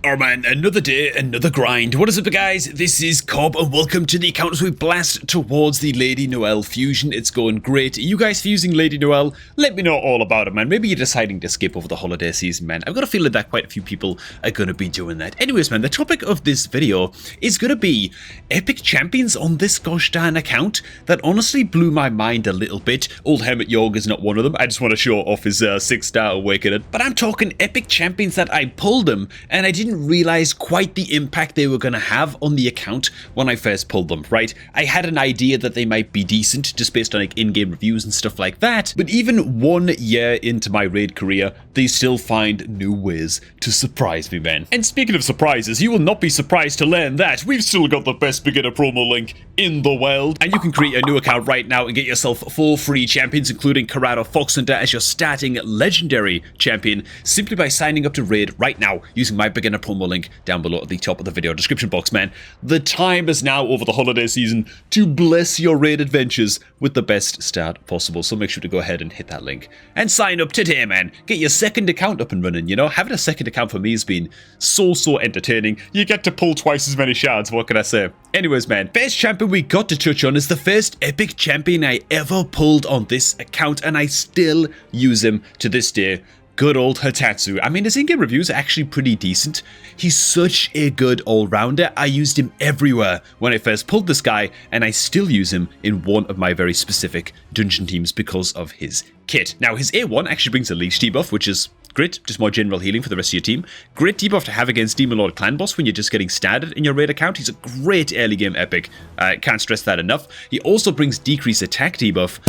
Oh man, another day, another grind. What is up guys? This is Cobb and welcome to the account as we blast towards the Lady Noelle fusion. It's going great. Are you guys fusing Lady Noelle? Let me know all about it, man. Maybe you're deciding to skip over the holiday season, man. I've got a feeling that quite a few people are going to be doing that. Anyways, man, the topic of this video is going to be epic champions on this gosh darn account that honestly blew my mind a little bit. Old Hermit Yorg is not one of them. I just want to show off his 6-star awakening. But I'm talking epic champions that I pulled them and I didn't realize quite the impact they were going to have on the account when I first pulled them, right? I had an idea that they might be decent just based on like in-game reviews and stuff like that, but even 1 year into my raid career, they still find new ways to surprise me, man. And speaking of surprises, you will not be surprised to learn that we've still got the best beginner promo link in the world, and you can create a new account right now and get yourself 4 free champions, including Corrado Foxhunter as your starting legendary champion, simply by signing up to raid right now using my beginner promo link down below at the top of the video description box, man. The time is now over the holiday season to bless your raid adventures with the best start possible, so make sure to go ahead and hit that link and sign up today, man. Get your second account up and running, you know? Having a second account for me has been so entertaining. You get to pull twice as many shards, what can I say? Anyways, man, first champion we got to touch on is the first epic champion I ever pulled on this account, and I still use him to this day. Good old Hitatsu. I mean, his in-game reviews are actually pretty decent. He's such a good all-rounder. I used him everywhere when I first pulled this guy, and I still use him in one of my very specific dungeon teams because of his kit. Now, his A1 actually brings a leech debuff, which is great, just more general healing for the rest of your team. Great debuff to have against Demon Lord Clan Boss when you're just getting started in your raid account. He's a great early game epic. Can't stress that enough. He also brings decreased attack debuff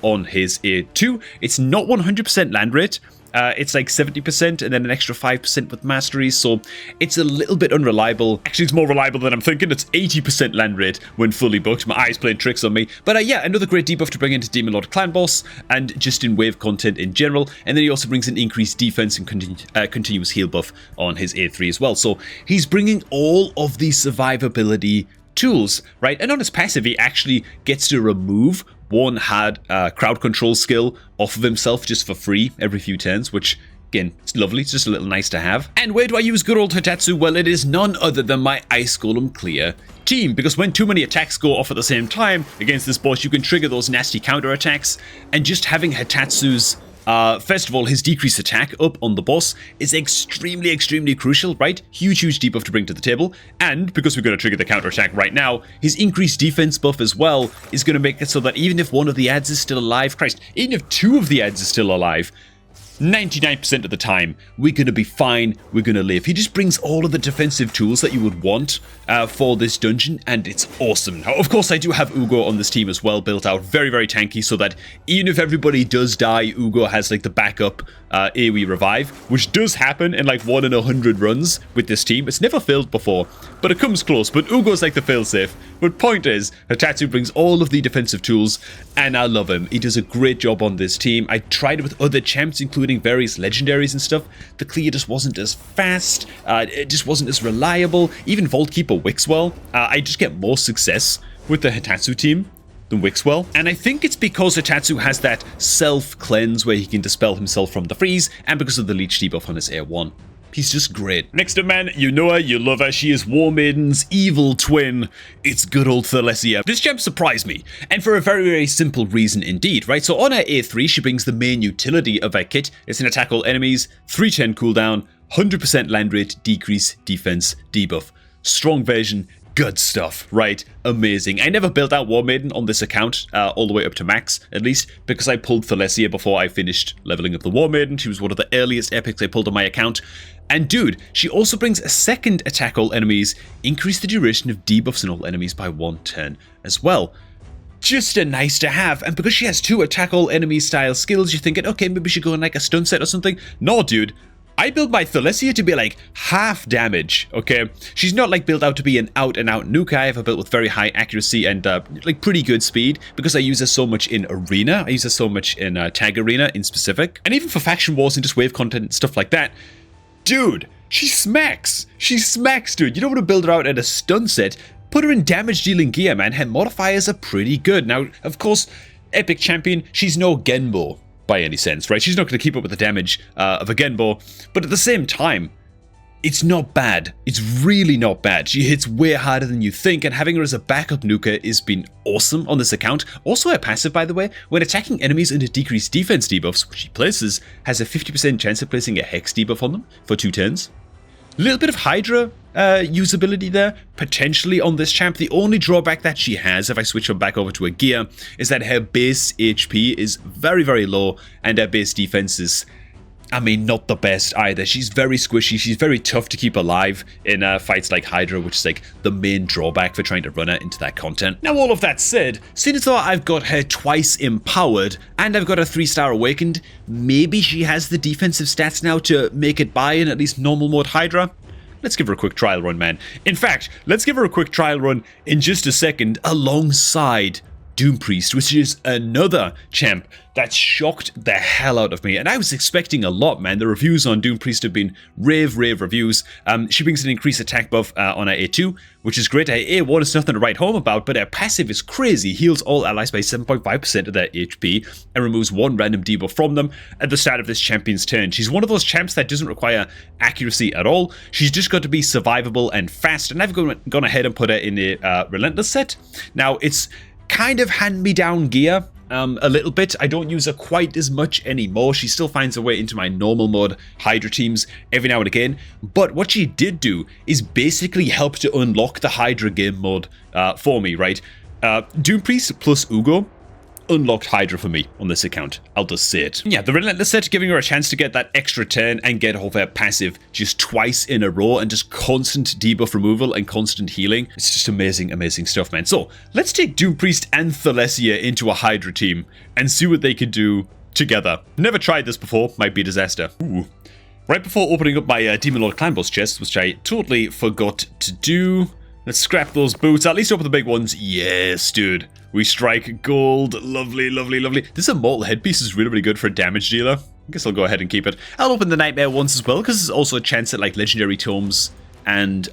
on his A2. It's not 100% land rate. It's like 70% and then an extra 5% with masteries, so it's a little bit unreliable. Actually, it's more reliable than I'm thinking. It's 80% land rate when fully booked. My eyes playing tricks on me. But yeah, another great debuff to bring into Demon Lord Clan Boss and just in wave content in general. And then he also brings an increased defense and continuous heal buff on his A3 as well. So he's bringing all of the survivability tools, right? And on his passive, he actually gets to remove one hard crowd control skill off of himself just for free every few turns, which again, it's lovely. It's just a little nice to have. And where do I use good old Hitatsu? Well, it is none other than my Ice Golem Clear team, because when too many attacks go off at the same time against this boss, you can trigger those nasty counter attacks, and just having Hitatsu's first of all, his decreased attack up on the boss is extremely crucial, right? Huge debuff to bring to the table. And because we're going to trigger the counter attack right now, his increased defense buff as well is going to make it so that even if one of the ads is still alive, even if 2 of the ads is still alive, 99% of the time, we're going to be fine, we're going to live. He just brings all of the defensive tools that you would want for this dungeon, and it's awesome. Now, of course, I do have Ugo on this team as well, built out very tanky, so that even if everybody does die, Ugo has like the backup AoE revive, which does happen in like 1 in 100 runs with this team. It's never failed before, but it comes close. But Ugo's like the failsafe. But point is, Hitatsu brings all of the defensive tools, and I love him. He does a great job on this team. I tried it with other champs, including various legendaries and stuff. The clear just wasn't as fast. It just wasn't as reliable. Even Vaultkeeper Wixwell, I just get more success with the Hitatsu team than Wixwell. And I think it's because Hitatsu has that self-cleanse where he can dispel himself from the freeze, and because of the leech debuff on his A1. He's just great. Next up, man, you know her, you love her. She is War Maiden's evil twin. It's good old Thalesia. This champ surprised me, and for a very simple reason indeed, right? So on her A3, she brings the main utility of her kit. It's an attack all enemies, 310 cooldown, 100% land rate, decrease, defense, debuff. Strong version. Good stuff, right? Amazing. I never built out War Maiden on this account, all the way up to max, at least, because I pulled Thalesia before I finished leveling up the War Maiden. She was one of the earliest epics I pulled on my account. And dude, she also brings a second attack all enemies, increase the duration of debuffs on all enemies by 1 turn as well. Just a nice to have, and because she has 2 attack all enemy style skills, you're thinking, okay, maybe she go on like a stun set or something. No, dude. I built my Thalesia to be like half damage, okay? She's not like built out to be an out-and-out nuke. I have her built with very high accuracy and like pretty good speed because I use her so much in Arena. I use her so much in Tag Arena in specific. And even for Faction Wars and just wave content and stuff like that. Dude, she smacks. She smacks, dude. You don't want to build her out at a stun set. Put her in damage dealing gear, man. Her modifiers are pretty good. Now, of course, Epic Champion, she's no Genbo by any sense, right? She's not going to keep up with the damage of a Genbo, but at the same time, it's not bad. It's really not bad. She hits way harder than you think, and having her as a backup nuker has been awesome on this account. Also, her passive, by the way, when attacking enemies under decreased defense debuffs, which she places, has a 50% chance of placing a hex debuff on them for 2 turns. A little bit of Hydra usability there, potentially on this champ. The only drawback that she has, if I switch her back over to a gear, is that her base HP is very, very low, and her base defense is, I mean, not the best either. She's very squishy. She's very tough to keep alive in fights like Hydra, which is like the main drawback for trying to run her into that content. Now, all of that said, seeing as though I've got her twice empowered and I've got her 3-star awakened, maybe she has the defensive stats now to make it by in at least normal mode Hydra. Let's give her a quick trial run, man. In fact, let's give her a quick trial run in just a second alongside Doom Priest, which is another champ that shocked the hell out of me. And I was expecting a lot, man. The reviews on Doom Priest have been rave reviews. She brings an increased attack buff on her A2, which is great. Her A1 is nothing to write home about, but her passive is crazy. Heals all allies by 7.5% of their HP and removes 1 random debuff from them at the start of this champion's turn. She's one of those champs that doesn't require accuracy at all. She's just got to be survivable and fast. And I've gone ahead and put her in a Relentless set. Now, it's kind of hand-me-down gear a little bit. I don't use her quite as much anymore. She still finds her way into my normal mode Hydra teams every now and again. But what she did do is basically help to unlock the Hydra game mode for me, right? Doom Priest plus Ugo unlocked Hydra for me on this account. I'll just say it. Yeah, the Relentless set giving her a chance to get that extra turn and get off her passive just twice in a row and just constant debuff removal and constant healing. It's just amazing, amazing stuff, man. So let's take Doom Priest and Thalesia into a Hydra team and see what they can do together. Never tried this before. Might be a disaster. Ooh. Right before opening up my Demon Lord Clan Boss chest, which I totally forgot to do. Let's scrap those boots. At least open the big ones. Yes, dude. We strike gold. Lovely, lovely, lovely. This immortal headpiece is really, really good for a damage dealer. I guess I'll go ahead and keep it. I'll open the Nightmare ones as well, because there's also a chance at like legendary tomes and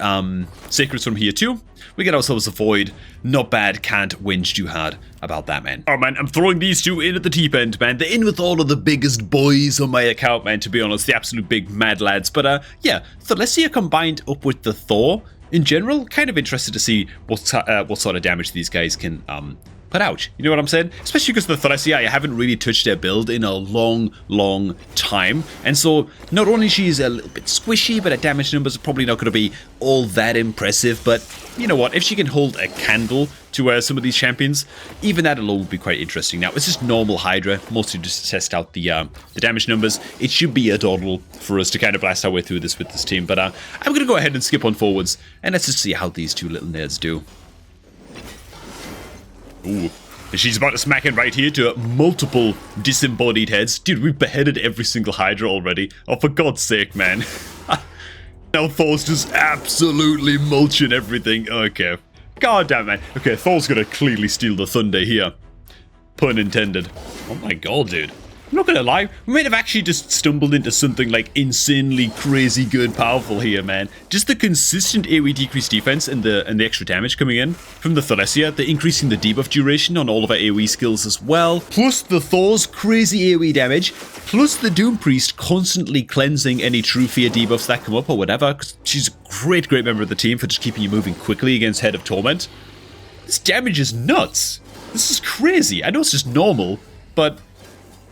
secrets from here too. We get ourselves a void. Not bad. Can't whinge too hard about that, man. Oh, man, I'm throwing these two in at the deep end, man. They're in with all of the biggest boys on my account, man, to be honest. The absolute big mad lads. But yeah, Thalesia combined up with the Thor in general, kind of interested to see what sort of damage these guys can put out. You know what I'm saying? Especially because the Thalesia, I haven't really touched their build in a long time. And so, not only she's a little bit squishy, but her damage numbers are probably not going to be all that impressive. But, you know what? If she can hold a candle to some of these champions, even that alone would be quite interesting. Now, it's just normal Hydra, mostly just to test out the damage numbers. It should be adorable for us to kind of blast our way through this with this team. But I'm going to go ahead and skip on forwards, and let's just see how these two little nerds do. Ooh. She's about to smack it right here to multiple disembodied heads. Dude, we've beheaded every single Hydra already. Oh, for God's sake, man. Now Thor's just absolutely mulching everything. Okay. God damn, man. Okay, Thor's gonna clearly steal the thunder here. Pun intended. Oh my god, dude. I'm not gonna lie, we might have actually just stumbled into something like insanely crazy good powerful here, man. Just the consistent AoE decreased defense and the extra damage coming in from the Thalesia, the increasing the debuff duration on all of our AoE skills as well, plus the Thor's crazy AoE damage, plus the Doom Priest constantly cleansing any true fear debuffs that come up or whatever, because she's a great member of the team for just keeping you moving quickly against Head of Torment. This damage is nuts. This is crazy. I know it's just normal, but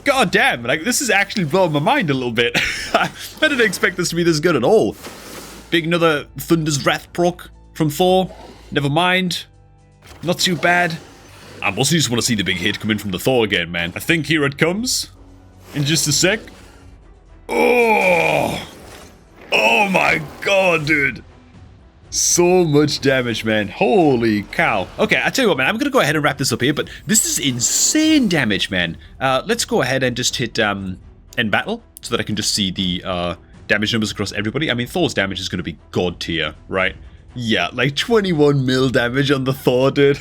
god damn, like, this is actually blowing my mind a little bit. I didn't expect this to be this good at all. Big another Thunder's Wrath proc from Thor. Never mind. Not too bad. I mostly just want to see the big hit come in from the Thor again, man. I think here it comes. In just a sec. Oh! Oh my god, dude. So much damage, man. Holy cow. Okay, I tell you what, man. I'm going to go ahead and wrap this up here, but this is insane damage, man. Let's go ahead and just hit end battle so that I can just see the damage numbers across everybody. I mean, Thor's damage is going to be god tier, right? Yeah, like 21 mil damage on the Thor, dude.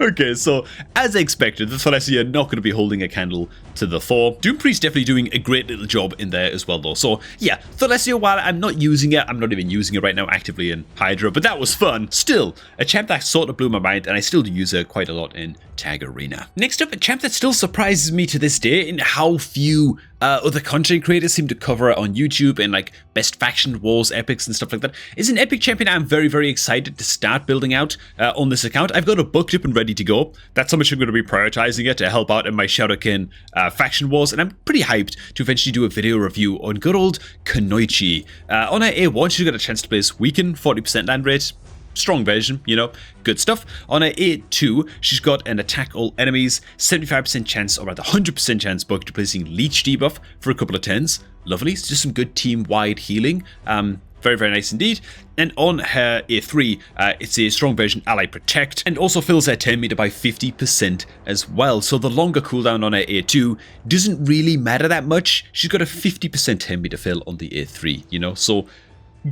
Okay, so as expected, the Thalesia not going to be holding a candle to the Thor. Doom Priest definitely doing a great little job in there as well, though. So yeah, Thalesia, while I'm not using it, I'm not even using it right now actively in Hydra, but that was fun. Still, a champ that sort of blew my mind, and I still do use her quite a lot in Tag Arena. Next up, a champ that still surprises me to this day in how few other content creators seem to cover it on YouTube and like best faction wars, epics and stuff like that. Is an epic champion I'm very, very excited to start building out on this account. I've got it booked up and ready to go. That's how much I'm going to be prioritizing it to help out in my Shadowkin faction wars, and I'm pretty hyped to eventually do a video review on good old Kunoichi. On her A1, she's got a chance to place Weaken, 40% land rate. Strong version, you know, good stuff. On her A2, she's got an attack all enemies, 75% chance, or rather 100% chance booked to placing Leech debuff for a couple of turns. Lovely, it's just some good team-wide healing. Very, very nice indeed. And on her A3, it's a strong version Ally Protect, and also fills her turn meter by 50% as well. So the longer cooldown on her A2 doesn't really matter that much. She's got a 50% turn meter fill on the A3, you know, so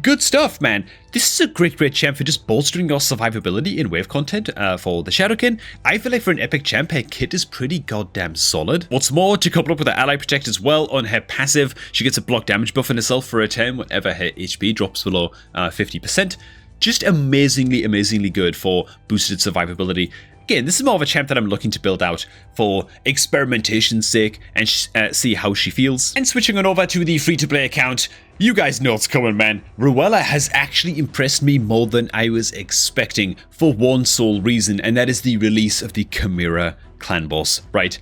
good stuff, man. This is a great, great champ for just bolstering your survivability in wave content for the Shadowkin. I feel like for an epic champ, her kit is pretty goddamn solid. What's more, to couple up with her Ally Protect as well, on her passive, she gets a block damage buff on herself for a turn whenever her HP drops below 50%. Just amazingly, amazingly good for boosted survivability. Again, this is more of a champ that I'm looking to build out for experimentation's sake and see how she feels. And switching on over to the free-to-play account, you guys know what's coming, man. Ruella has actually impressed me more than I was expecting for one sole reason, and that is the release of the Chimera clan boss, right?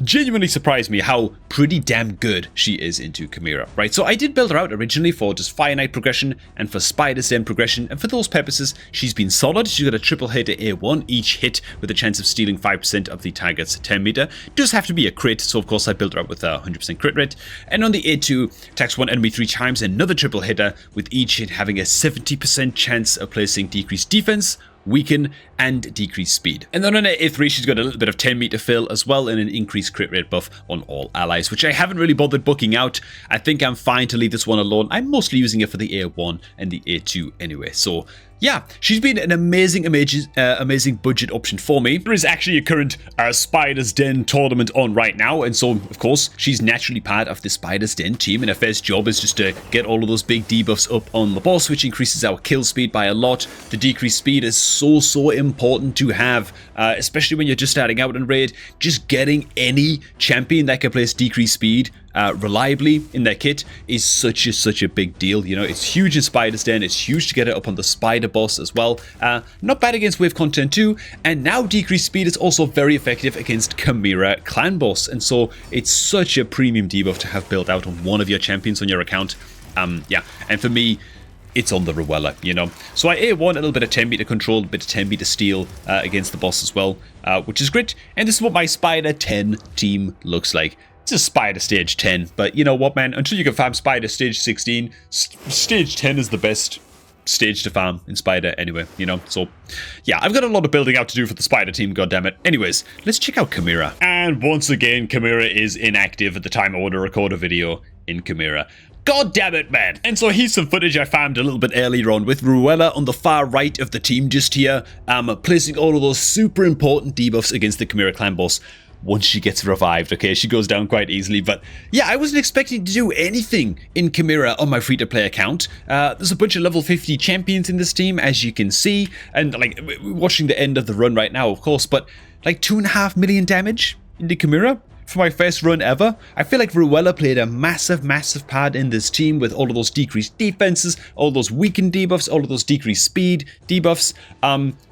Genuinely surprised me how pretty damn good she is into Chimera, right? So I did build her out originally for just Fire Knight progression and for Spider's Den progression, and for those purposes, she's been solid. She's got a triple hit at A1, each hit with a chance of stealing 5% of the target's 10 meter. Does have to be a crit, so of course I built her up with a 100% crit rate. And on the A2, attacks one enemy 3 times, another triple hitter, with each hit having a 70% chance of placing decreased defense, weaken, and decrease speed. And then on her A3, she's got a little bit of 10 meter fill as well, and an increased crit rate buff on all allies, which I haven't really bothered booking out. I think I'm fine to leave this one alone. I'm mostly using it for the A1 and the A2 anyway, so yeah, she's been an amazing budget option for me. There is actually a current Spider's Den tournament on right now, and so, of course, she's naturally part of the Spider's Den team, and her first job is just to get all of those big debuffs up on the boss, which increases our kill speed by a lot. The decreased speed is so important to have, especially when you're just starting out in raid. Just getting any champion that can place decreased speed reliably in their kit is such a big deal. You know, it's huge in Spider's Den, it's huge to get it up on the Spider boss as well. Not bad against wave content too, and now decreased speed is also very effective against Chimera clan boss, and so it's such a premium debuff to have built out on one of your champions on your account. Yeah, and for me, it's on the Ruella, you know. So I A1 a little bit of 10 meter control, a bit of 10 meter steal against the boss as well, which is great. And this is what my Spider 10 team looks like. It's a Spider stage 10, but you know what, man? Until you can farm Spider stage 16, stage 10 is the best stage to farm in Spider anyway, you know? So, yeah, I've got a lot of building out to do for the Spider team, goddammit. Anyways, let's check out Chimera. And once again, Chimera is inactive at the time I want to record a video in Chimera. God damn it, man. And so here's some footage I found a little bit earlier on with Ruella on the far right of the team just here, placing all of those super important debuffs against the Chimera clan boss. Once she gets revived, okay, she goes down quite easily, but yeah, I wasn't expecting to do anything in Chimera on my free-to-play account. There's a bunch of level 50 champions in this team, as you can see, and like, we're watching the end of the run right now, of course, but like 2.5 million damage into Chimera for my first run ever. I feel like Ruella played a massive part in this team with all of those decreased defenses, all those weakened debuffs, all of those decreased speed debuffs.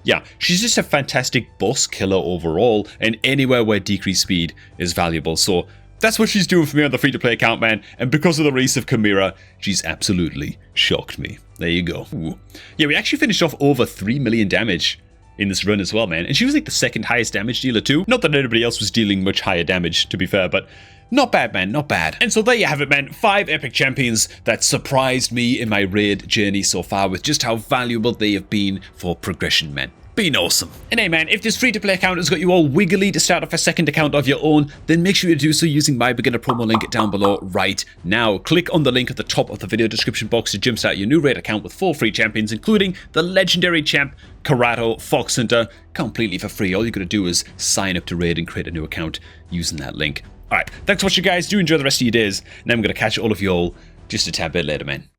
Yeah, she's just a fantastic boss killer overall, and anywhere where decreased speed is valuable. So that's what she's doing for me on the free-to-play account, man. And because of the release of Chimera, she's absolutely shocked me. There you go. Ooh. Yeah, we actually finished off over 3 million damage in this run as well, man. And she was like the second highest damage dealer too. Not that anybody else was dealing much higher damage, to be fair, but not bad, man, not bad. And so there you have it, man. 5 epic champions that surprised me in my raid journey so far with just how valuable they have been for progression, man. Been awesome. And hey man, if this free-to-play account has got you all wiggly to start off a second account of your own, then make sure you do so using my beginner promo link down below right now. Click on the link at the top of the video description box to jumpstart your new raid account with 4 free champions, including the legendary champ, Karato Fox Hunter, completely for free. All you gotta do is sign up to raid and create a new account using that link. Alright, thanks for watching, guys. Do enjoy the rest of your days, and I'm gonna catch all of you all just a tad bit later, man.